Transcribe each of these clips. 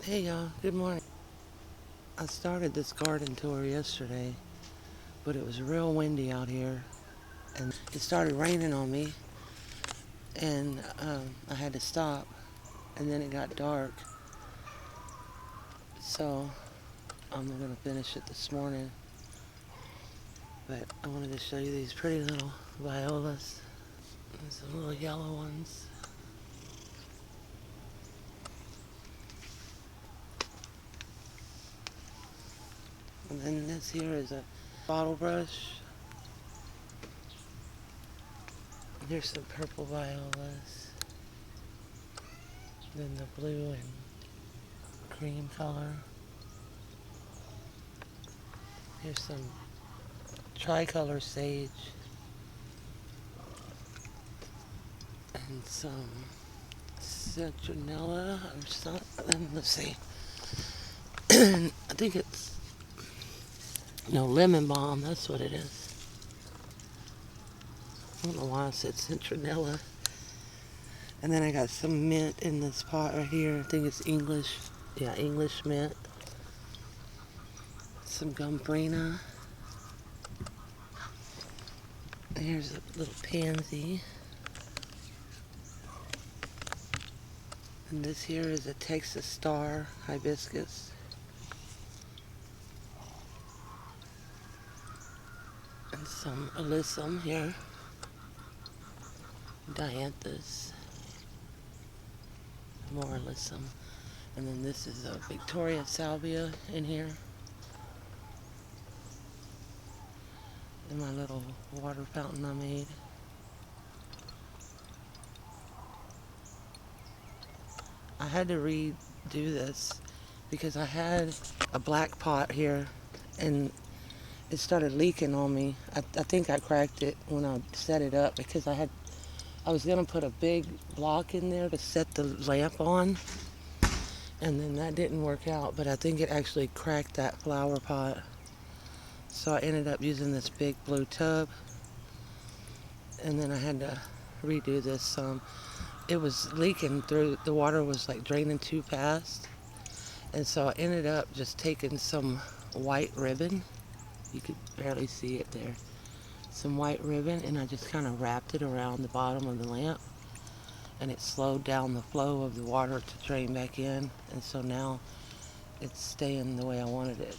Hey y'all, good morning. I started this garden tour yesterday, but it was real windy out here and it started raining on me and I had to stop and then it got dark. So I'm going to finish it this morning. But I wanted to show you these pretty little violas. There's some little yellow ones. And then this here is a bottle brush. Here's some purple violas. Then the blue and cream color. Here's some tricolor sage. And some citronella or something. Let's see. I think it's, no, lemon balm. That's what it is. I don't know why I said citronella. And then I got some mint in this pot right here. I think it's English. Yeah, English mint. Some gumbrina. Here's a little pansy. And this here is a Texas Star hibiscus. And some alyssum here. Dianthus. More alyssum. And then this is a Victoria salvia in here. And my little water fountain I made. I had to redo this because I had a black pot here and it started leaking on me. I think I cracked it when I set it up because I was gonna put a big block in there to set the lamp on, and then that didn't work out, but I think it actually cracked that flower pot. So I ended up using this big blue tub, and then I had to redo this. It was leaking through, the water was like draining too fast, and so I ended up just taking some white ribbon. You could barely see it there. Some white ribbon, and I just kind of wrapped it around the bottom of the lamp, and it slowed down the flow of the water to drain back in, and so now it's staying the way I wanted it.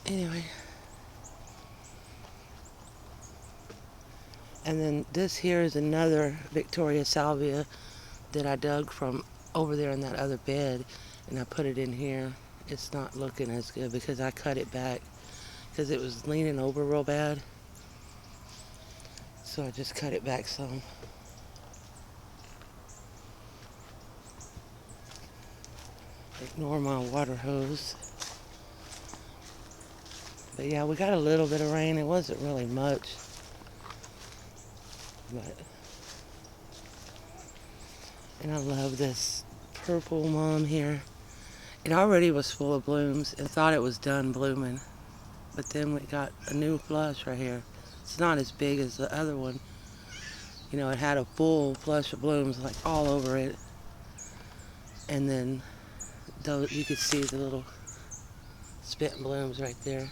Anyway, and then this here is another Victoria salvia that I dug from over there in that other bed, and I put it in here. It's not looking as good because I cut it back because it was leaning over real bad. So I just cut it back some. Ignore my water hose. But yeah, we got a little bit of rain. It wasn't really much. But, and I love this purple mom here. It already was full of blooms and thought it was done blooming. But then we got a new flush right here. It's not as big as the other one. You know, it had a full flush of blooms like all over it. And then those, you could see the little spent blooms right there.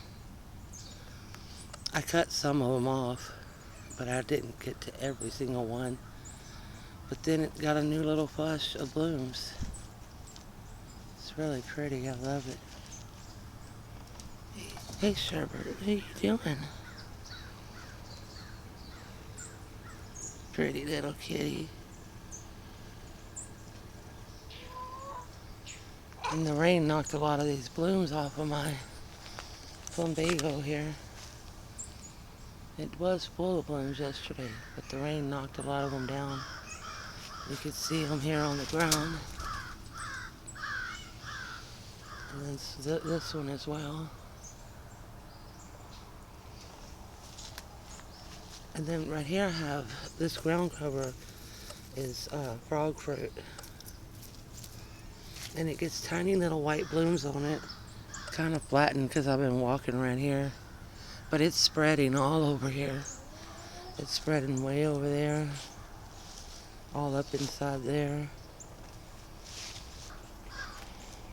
I cut some of them off, but I didn't get to every single one. But then it got a new little flush of blooms. It's really pretty. I love it. Hey, Sherbert, what are you doing? Pretty little kitty. And the rain knocked a lot of these blooms off of my plumbago here. It was full of blooms yesterday, but the rain knocked a lot of them down. You could see them here on the ground. And then this one as well. And then right here I have this ground cover is frog fruit. And it gets tiny little white blooms on it. Kind of flattened because I've been walking around here. But it's spreading all over here. It's spreading way over there. all up inside there.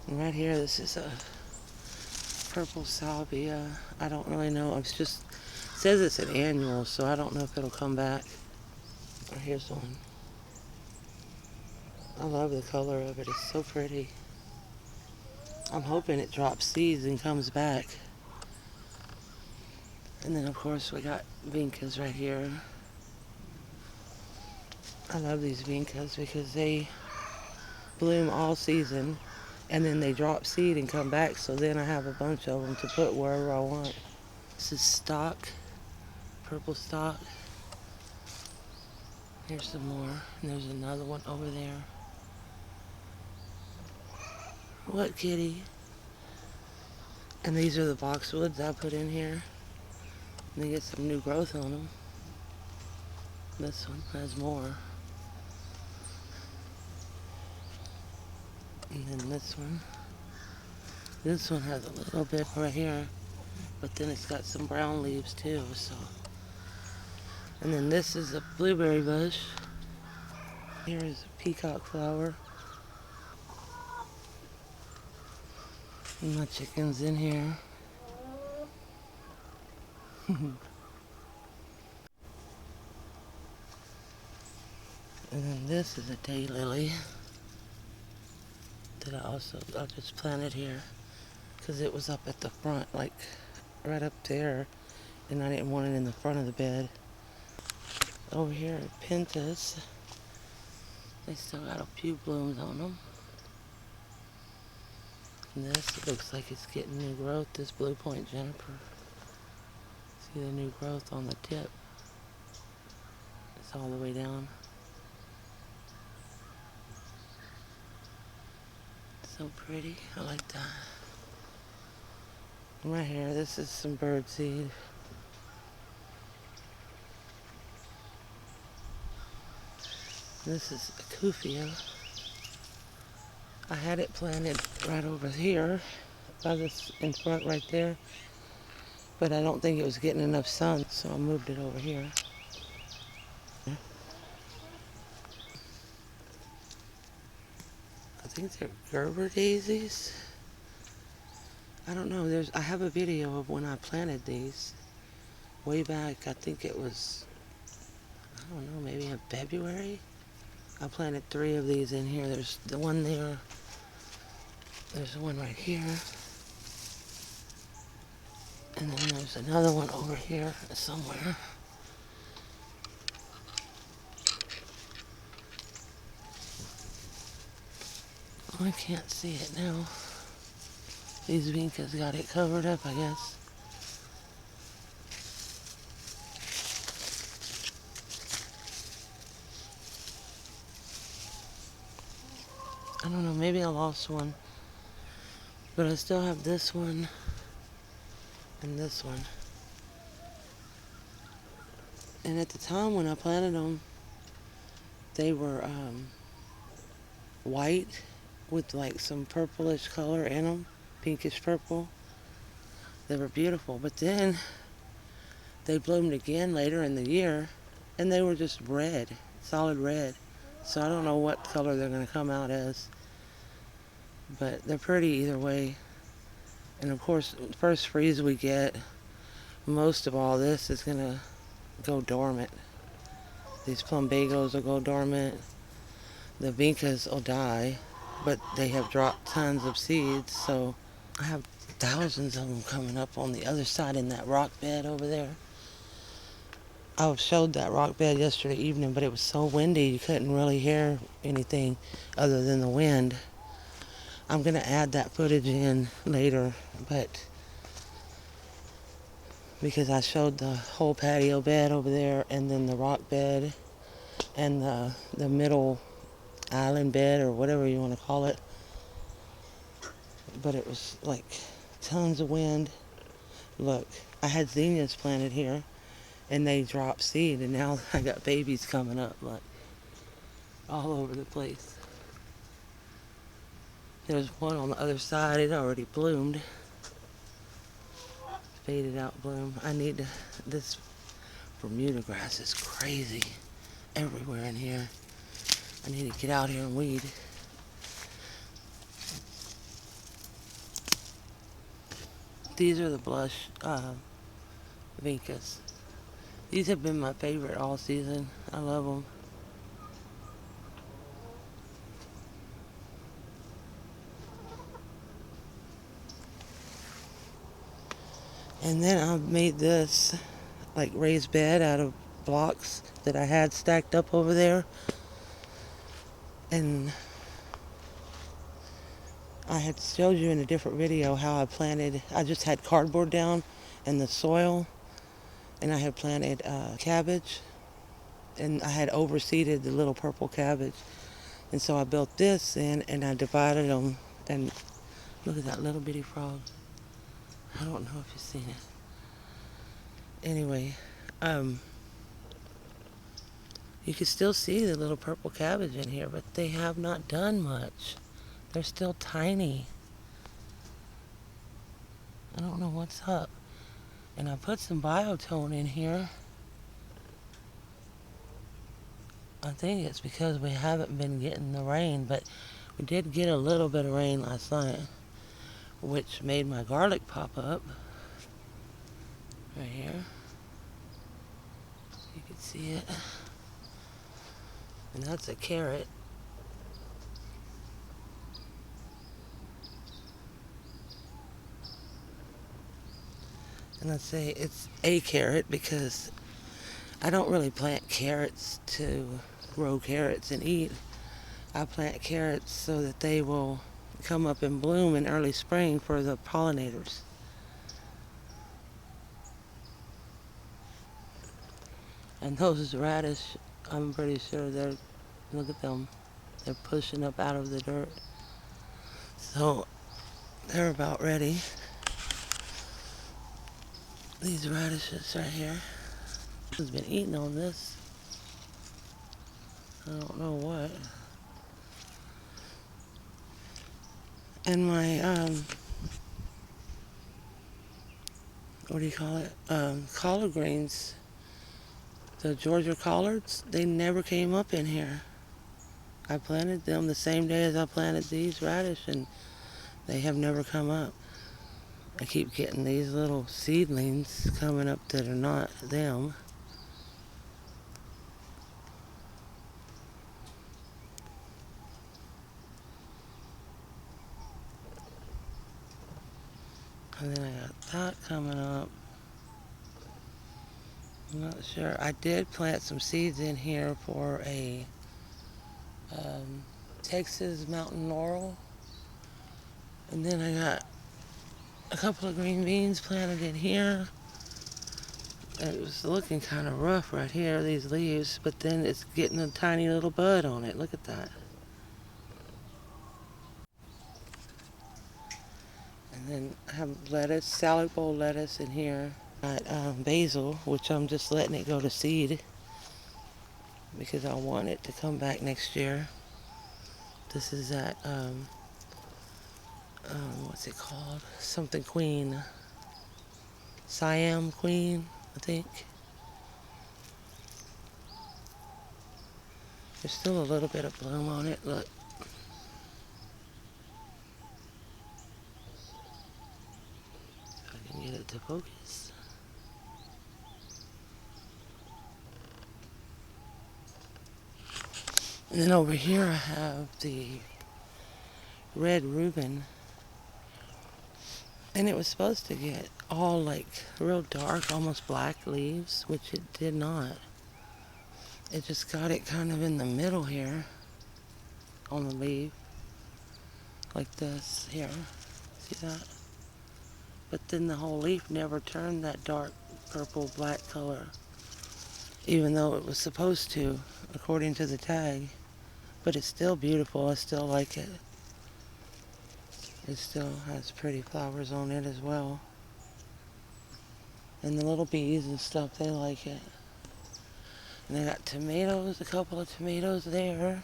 And right here, this is a purple salvia. I don't really know. It says it's an annual, so I don't know if it'll come back. Oh, here's one. I love the color of it. It's so pretty. I'm hoping it drops seeds and comes back. And then, of course, we got vincas right here. I love these vincas because they bloom all season, and then they drop seed and come back, so then I have a bunch of them to put wherever I want. This is stock, purple stock. Here's some more, and there's another one over there. What, kitty? And these are the boxwoods I put in here. And they get some new growth on them. This one has more. And then this one. This one has a little bit right here, but then it's got some brown leaves too, so. And then this is a blueberry bush. Here is a peacock flower. And my chicken's in here. And then this is a daylily that I just planted here because it was up at the front, like right up there, and I didn't want it in the front of the bed. Over here are pentas. They still got a few blooms on them. And this looks like it's getting new growth, this Blue Point Juniper. See the new growth on the tip. It's all the way down. So pretty. I like that. And right here, this is some bird seed. This is a Kufia. I had it planted right over here, by this in front right there, but I don't think it was getting enough sun, so I moved it over here. I think they're Gerber daisies. I don't know. I have a video of when I planted these way back. I think it was, I don't know, maybe in February. I planted 3 of these in here. There's the one there. There's one right here. And then there's another one over here somewhere. Oh, I can't see it now. These vincas got it covered up, I guess. I don't know, maybe I lost one. But I still have this one and this one. And at the time when I planted them, they were white with like some purplish color in them, pinkish purple. They were beautiful, but then they bloomed again later in the year, and they were just red, solid red. So I don't know what color they're going to come out as, but they're pretty either way. And of course, the first freeze we get, most of all this is going to go dormant. These plumbagos will go dormant. The vincas will die, but they have dropped tons of seeds, so I have thousands of them coming up on the other side in that rock bed over there. I showed that rock bed yesterday evening, but it was so windy you couldn't really hear anything other than the wind. I'm going to add that footage in later, but because I showed the whole patio bed over there, and then the rock bed, and the middle island bed, or whatever you want to call it. But it was like tons of wind. Look, I had zinnias planted here, and they dropped seed, and now I got babies coming up, like, all over the place. There's one on the other side. It already bloomed. Faded out bloom. This Bermuda grass is crazy everywhere in here. I need to get out here and weed. These are the blush Vincas. These have been my favorite all season. I love them. And then I made this like raised bed out of blocks that I had stacked up over there. And I had showed you in a different video how I just had cardboard down and the soil, and I had planted cabbage, and I had overseeded the little purple cabbage. And so I built this in, and I divided them, and look at that little bitty frog. I don't know if you've seen it. Anyway, you can still see the little purple cabbage in here, but they have not done much. They're still tiny. I don't know what's up. And I put some biotone in here. I think it's because we haven't been getting the rain, but we did get a little bit of rain last night, which made my garlic pop up. Right here. You can see it. And that's a carrot. And I say it's a carrot because I don't really plant carrots to grow carrots and eat. I plant carrots so that they will come up and bloom in early spring for the pollinators. And those radish, I'm pretty sure look at them, they're pushing up out of the dirt. So they're about ready. These radishes right here. Has been eating on this. I don't know what. And my what do you call it? Collard greens. The Georgia collards, they never came up in here. I planted them the same day as I planted these radish, and they have never come up. I keep getting these little seedlings coming up that are not them. And then I got that coming up. I'm not sure. I did plant some seeds in here for a Texas mountain laurel. And then I got a couple of green beans planted in here. It was looking kind of rough right here, these leaves, but then it's getting a tiny little bud on it. Look at that. And then I have lettuce, salad bowl lettuce in here. Got basil, which I'm just letting it go to seed because I want it to come back next year. This is that, what's it called? Something Queen. Siam Queen, I think. There's still a little bit of bloom on it, look. If I can get it to focus. And then over here I have the red Reuben. And it was supposed to get all like real dark, almost black leaves, which it did not. It just got it kind of in the middle here on the leaf. Like this here. See that? But then the whole leaf never turned that dark purple black color. Even though it was supposed to, according to the tag. But it's still beautiful. I still like it. It still has pretty flowers on it as well. And the little bees and stuff, they like it. And I got tomatoes, a couple of tomatoes there.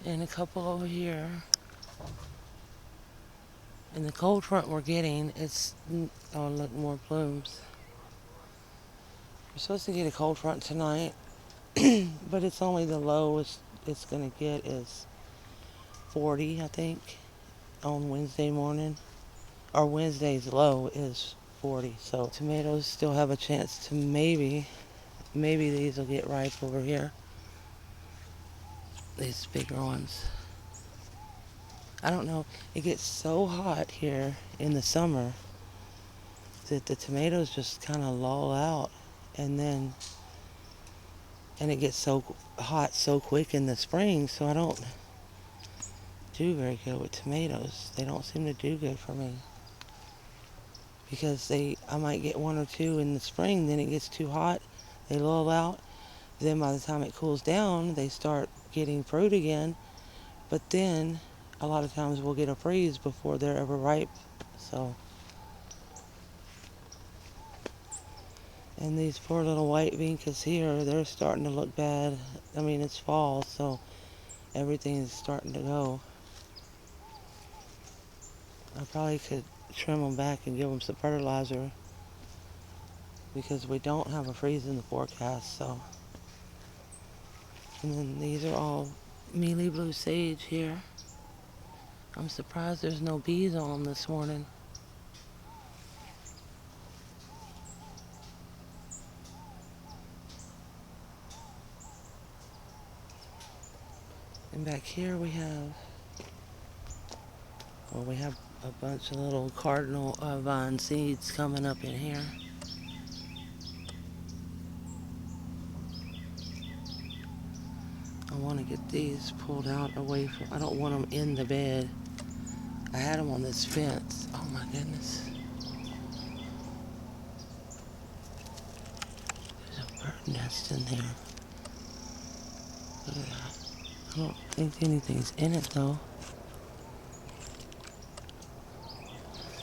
And a couple over here. And the cold front we're getting, oh look, more blooms. We're supposed to get a cold front tonight. But it's only the low is it's going to get is 40, I think, on Wednesday morning. Or Wednesday's low is 40. So tomatoes still have a chance to maybe these will get ripe over here. These bigger ones. I don't know. It gets so hot here in the summer that the tomatoes just kind of lull out, and it gets so hot so quick in the spring, so I don't do very good with tomatoes. They don't seem to do good for me because I might get one or two in the spring, then it gets too hot, they lull out. Then by the time it cools down, they start getting fruit again, but then a lot of times we'll get a freeze before they're ever ripe. So, and these poor little white vincas here, they're starting to look bad. I mean, it's fall, so everything is starting to go. I probably could trim them back and give them some fertilizer because we don't have a freeze in the forecast. So, and then these are all mealy blue sage here. I'm surprised there's no bees on them this morning. And back here we have a bunch of little cardinal vine seeds coming up in here. I want to get these pulled out away from, I don't want them in the bed. I had them on this fence. Oh my goodness. There's a bird nest in there. Look at that. I don't think anything's in it though.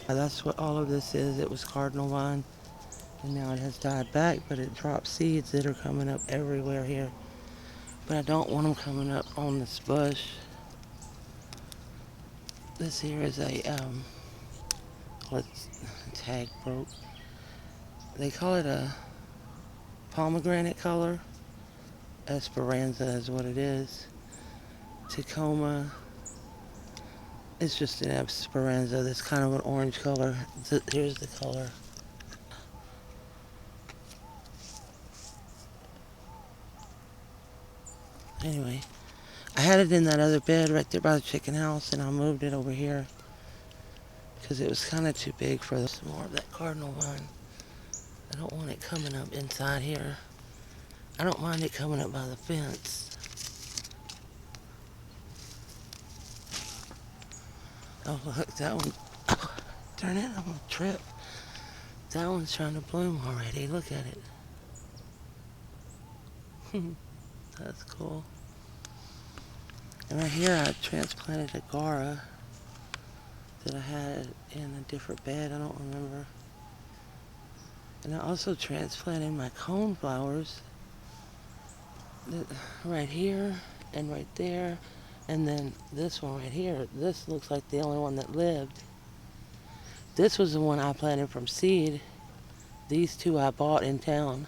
That's what all of this is. It was cardinal vine, and now it has died back, but it drops seeds that are coming up everywhere here. But I don't want them coming up on this bush. This here is a, tag broke. They call it a pomegranate color. Esperanza is what it is. Tacoma. It's just an Esperanza that's kind of an orange color. Here's the color. Anyway, I had it in that other bed right there by the chicken house, and I moved it over here because it was kind of too big for this. More of that cardinal vine. I don't want it coming up inside here. I don't mind it coming up by the fence. Oh, look, that one. Oh, darn it, I'm gonna trip. That one's trying to bloom already. Look at it. That's cool. And right here, I transplanted a Gara that I had in a different bed. I don't remember. And I also transplanted my coneflowers right here and right there. And then this one right here. This looks like the only one that lived. This was the one I planted from seed. These two I bought in town.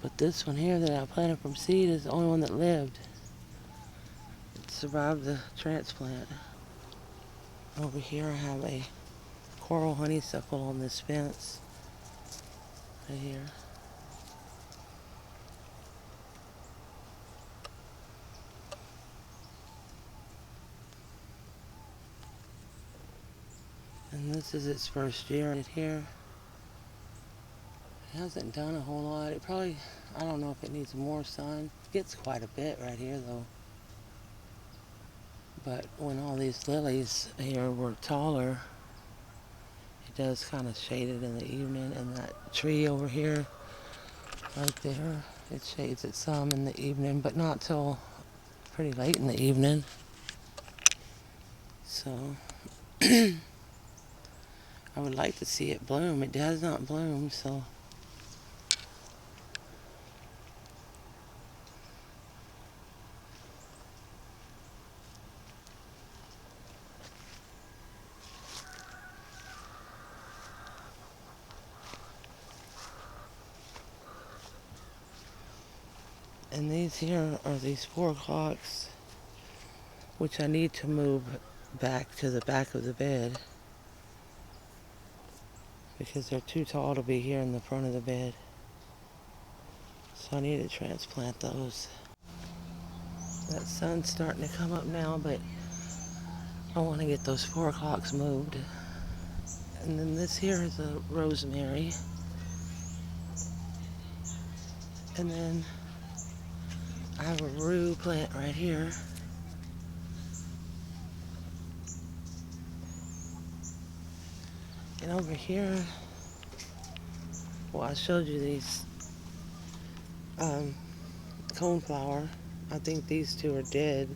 But this one here that I planted from seed is the only one that lived. It survived the transplant. Over here I have a coral honeysuckle on this fence. Right here. And this is its first year right here. It hasn't done a whole lot. It probably, I don't know if it needs more sun. It gets quite a bit right here though. But when all these lilies here were taller, it does kind of shade it in the evening. And that tree over here, right there, it shades it some in the evening, but not till pretty late in the evening. So, I would like to see it bloom. It does not bloom, so. And these here are these 4 o'clocks, which I need to move back to the back of the bed because they're too tall to be here in the front of the bed. So I need to transplant those. That sun's starting to come up now, but I want to get those 4 o'clocks moved. And then this here is a rosemary. And then I have a rue plant right here. And over here, well, I showed you these coneflower. I think these 2 are dead,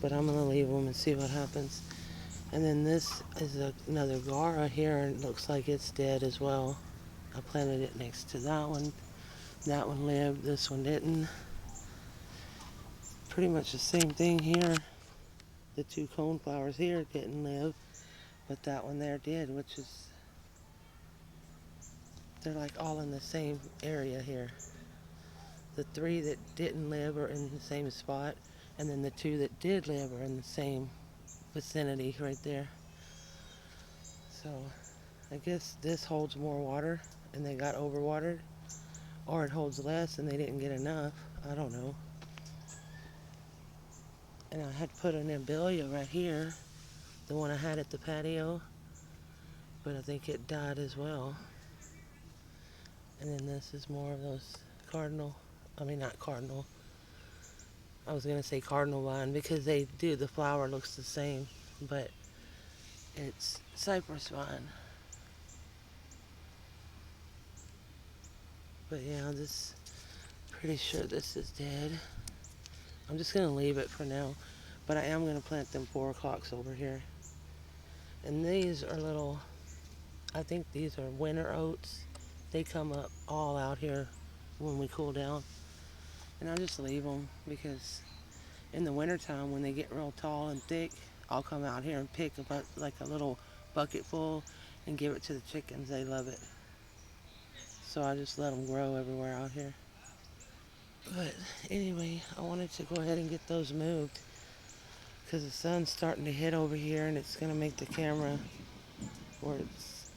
but I'm gonna leave them and see what happens. And then this is another Gara here, and it looks like it's dead as well. I planted it next to that one. That one lived, this one didn't. Pretty much the same thing here. The 2 coneflowers here didn't live, but that one there did, which is, they're like all in the same area here. The 3 that didn't live are in the same spot, and then the 2 that did live are in the same vicinity right there. So I guess this holds more water and they got overwatered, or it holds less and they didn't get enough. I don't know. And I had put an Ambelia right here, the one I had at the patio, but I think it died as well. And then this is more of those not cardinal. I was going to say cardinal vine because they do, the flower looks the same, but it's cypress vine. But yeah, pretty sure this is dead. I'm just going to leave it for now, but I am going to plant them 4 o'clocks over here. And these are little, I think these are winter oats. They come up all out here when we cool down. And I just leave them because in the wintertime when they get real tall and thick, I'll come out here and pick like a little bucket full and give it to the chickens. They love it. So I just let them grow everywhere out here. But anyway, I wanted to go ahead and get those moved because the sun's starting to hit over here and it's going to make the camera where it's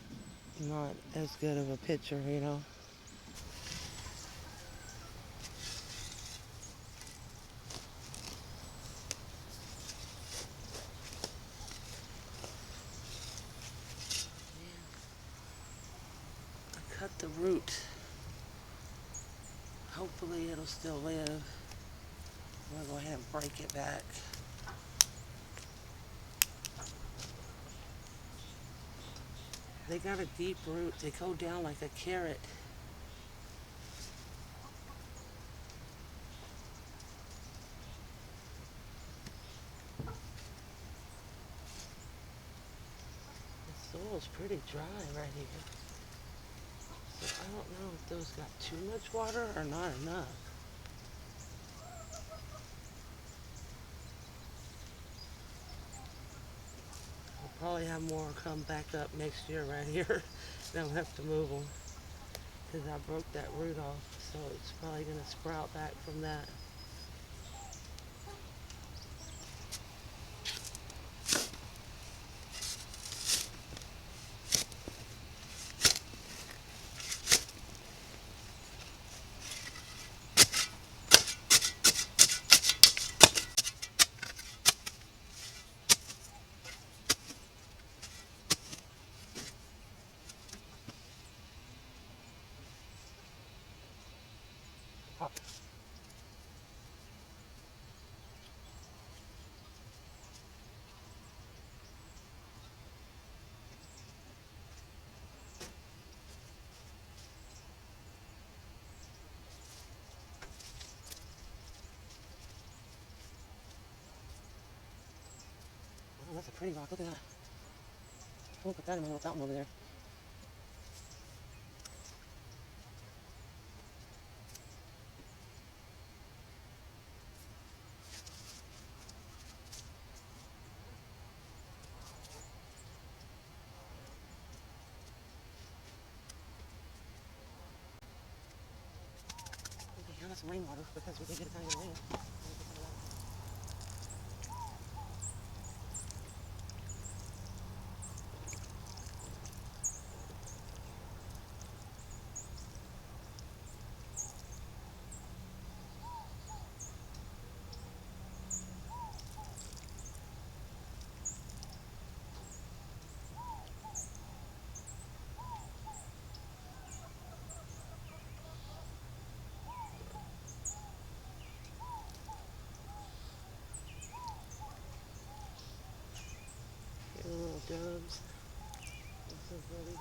not as good of a picture, you know. I cut the root. Hopefully it'll still live. I'm going to go ahead and break it back. They got a deep root. They go down like a carrot. The soil's pretty dry right here. So I don't know if those got too much water or not enough. We'll probably have more come back up next year right here. Then we'll have to move them because I broke that root off. So it's probably going to sprout back from that. Pop. Oh, that's a pretty rock. Look at that. We'll put that in my little fountain over there. got some rainwater because we did get a ton of rain. Little doves. They're so pretty.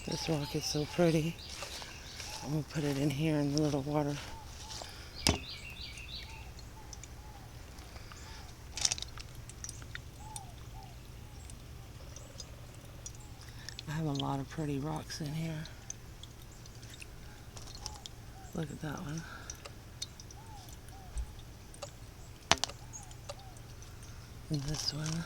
This rock is so pretty. I'm gonna put it in here in the little water. I have a lot of pretty rocks in here. Look at that one. And this one.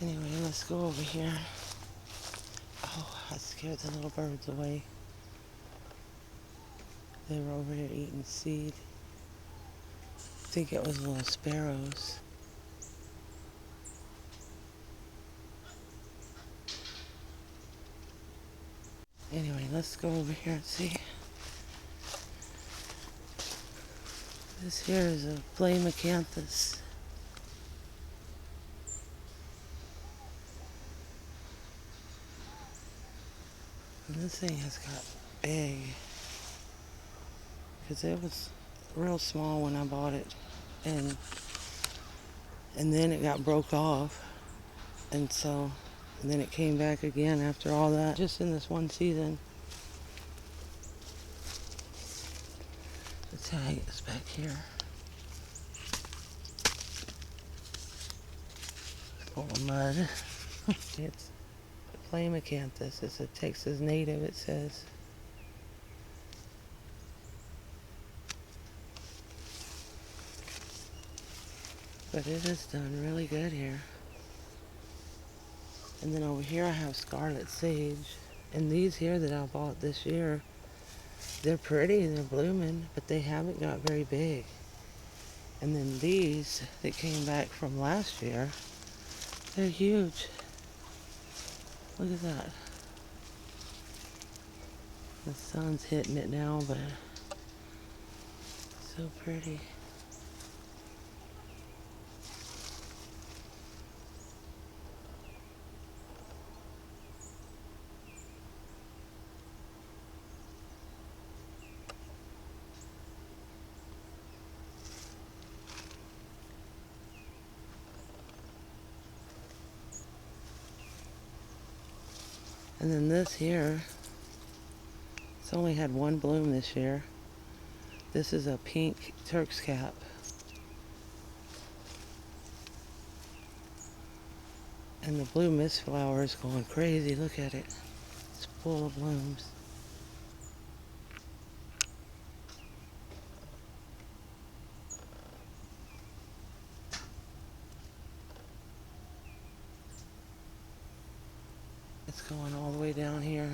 Anyway, let's go over here. Oh, I scared the little birds away. They were over here eating seed. I think it was little sparrows. Anyway, let's go over here and see. This here is a flame acanthus. And this thing has got big. Because it was real small when I bought it. And then it got broke off. And then it came back again after all that. Just in this one season. The tag is back here. Full of mud. It's flame acanthus. It's a Texas native, it says. But it has done really good here. And then over here I have scarlet sage. And these here that I bought this year, they're pretty, they're blooming, but they haven't got very big. And then these that came back from last year, they're huge. Look at that. The sun's hitting it now, but so pretty. And then this here, it's only had one bloom this year. This is a pink Turk's cap. And the blue mist flower is going crazy. Look at it. It's full of blooms. going all the way down here.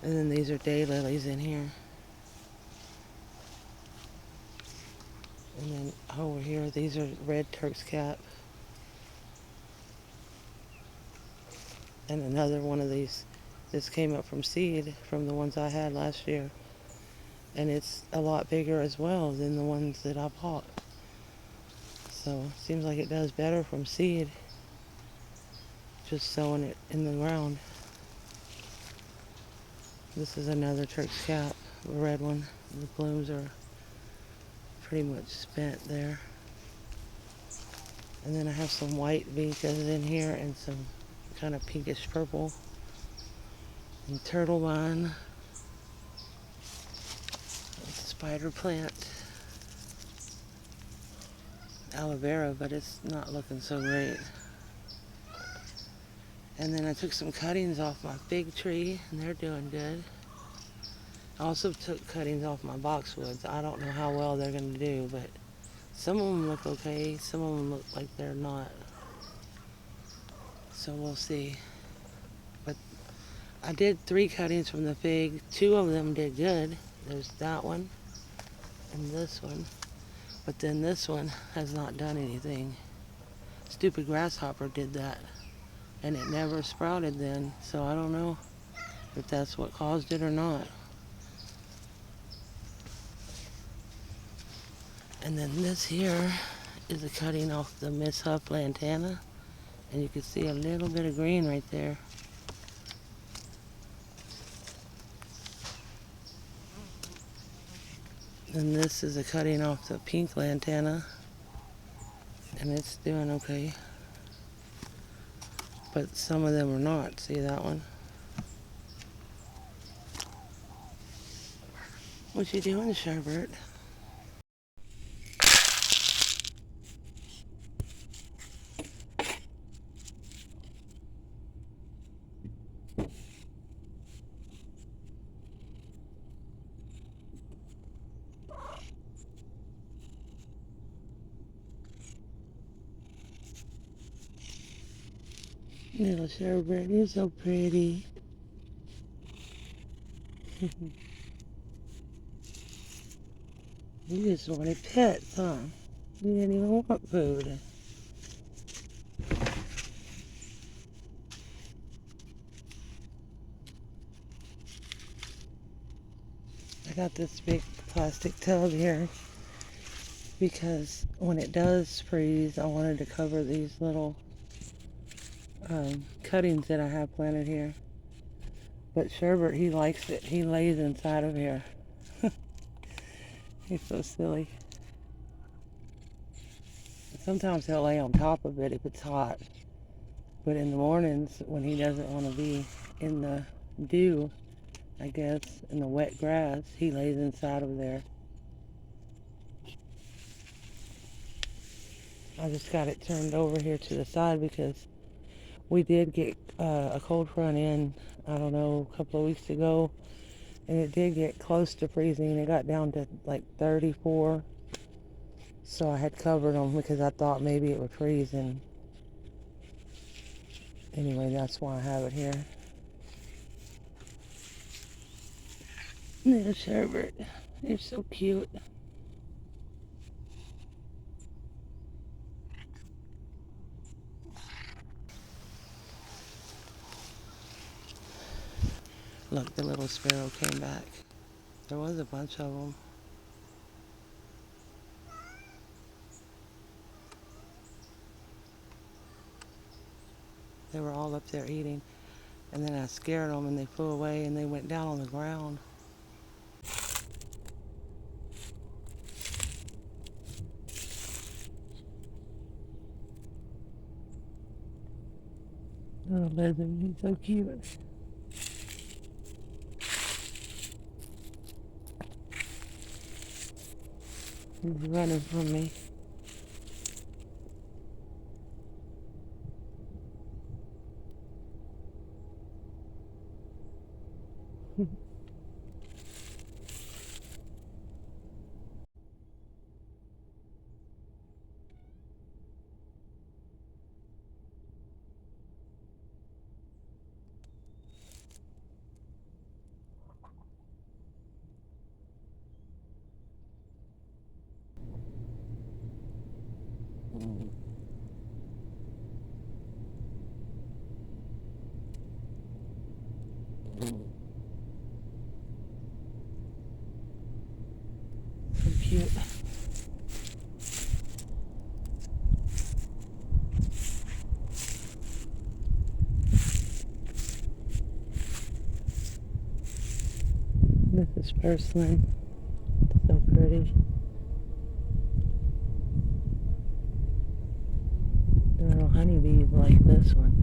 And then these are daylilies in here. And then over here, these are red Turk's cap. And another one of these, this came up from seed from the ones I had last year. And it's a lot bigger as well than the ones that I bought. So it seems like it does better from seed, just sowing it in the ground. This is another Turk's cap, a red one. The blooms are pretty much spent there. And then I have some white vicas in here and some kind of pinkish purple. And turtle vine. Spider plant. Aloe vera, but it's not looking so great. And then I took some cuttings off my fig tree, and they're doing good. I also took cuttings off my boxwoods. I don't know how well they're going to do, but some of them look okay. Some of them look like they're not. So we'll see. But I did 3 cuttings from the fig. 2 of them did good. There's that one and this one. But then this one has not done anything. Stupid grasshopper did that. And it never sprouted then. So I don't know if that's what caused it or not. And then this here is a cutting off the Miss Huff lantana. And you can see a little bit of green right there. And this is a cutting off the pink lantana. And it's doing okay. But some of them are not. See that one? What you doing, Sherbert? Little Sherbert, you're so pretty. You just wanted pets, huh? You didn't even want food. I got this big plastic tub here because when it does freeze, I wanted to cover these little cuttings that I have planted here. But Sherbert, he likes it. He lays inside of here. He's so silly. Sometimes he'll lay on top of it if it's hot. But in the mornings, when he doesn't want to be in the dew, I guess, in the wet grass, he lays inside of there. I just got it turned over here to the side because we did get a cold front in, I don't know, a couple of weeks ago. And it did get close to freezing. It got down to like 34. So I had covered them because I thought maybe it would freeze. And anyway, that's why I have it here. Little Sherbert, you're so cute. Look, the little sparrow came back. There was a bunch of them. They were all up there eating. And then I scared them and they flew away and they went down on the ground. Little lizard, he's so cute. He's running from me. cute. This is purslane. So pretty. The little honeybees like this one.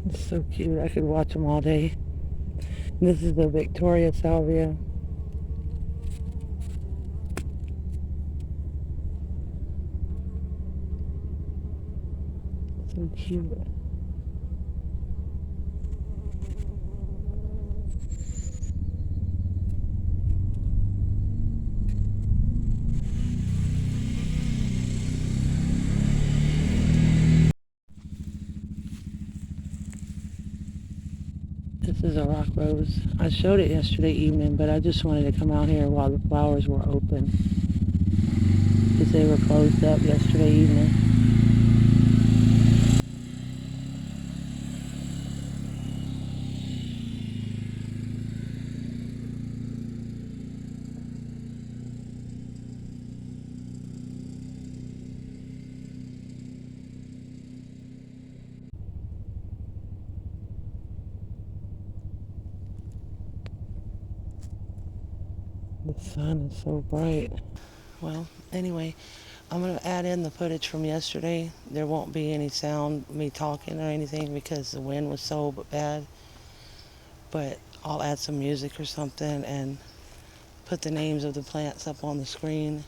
It's so cute. I could watch them all day. This is the Victoria Salvia. So cute. This is a rock rose. I showed it yesterday evening, but I just wanted to come out here while the flowers were open, because they were closed up yesterday evening. The sun is so bright. Well, anyway, I'm going to add in the footage from yesterday. There won't be any sound, me talking or anything, because the wind was so bad. But I'll add some music or something and put the names of the plants up on the screen.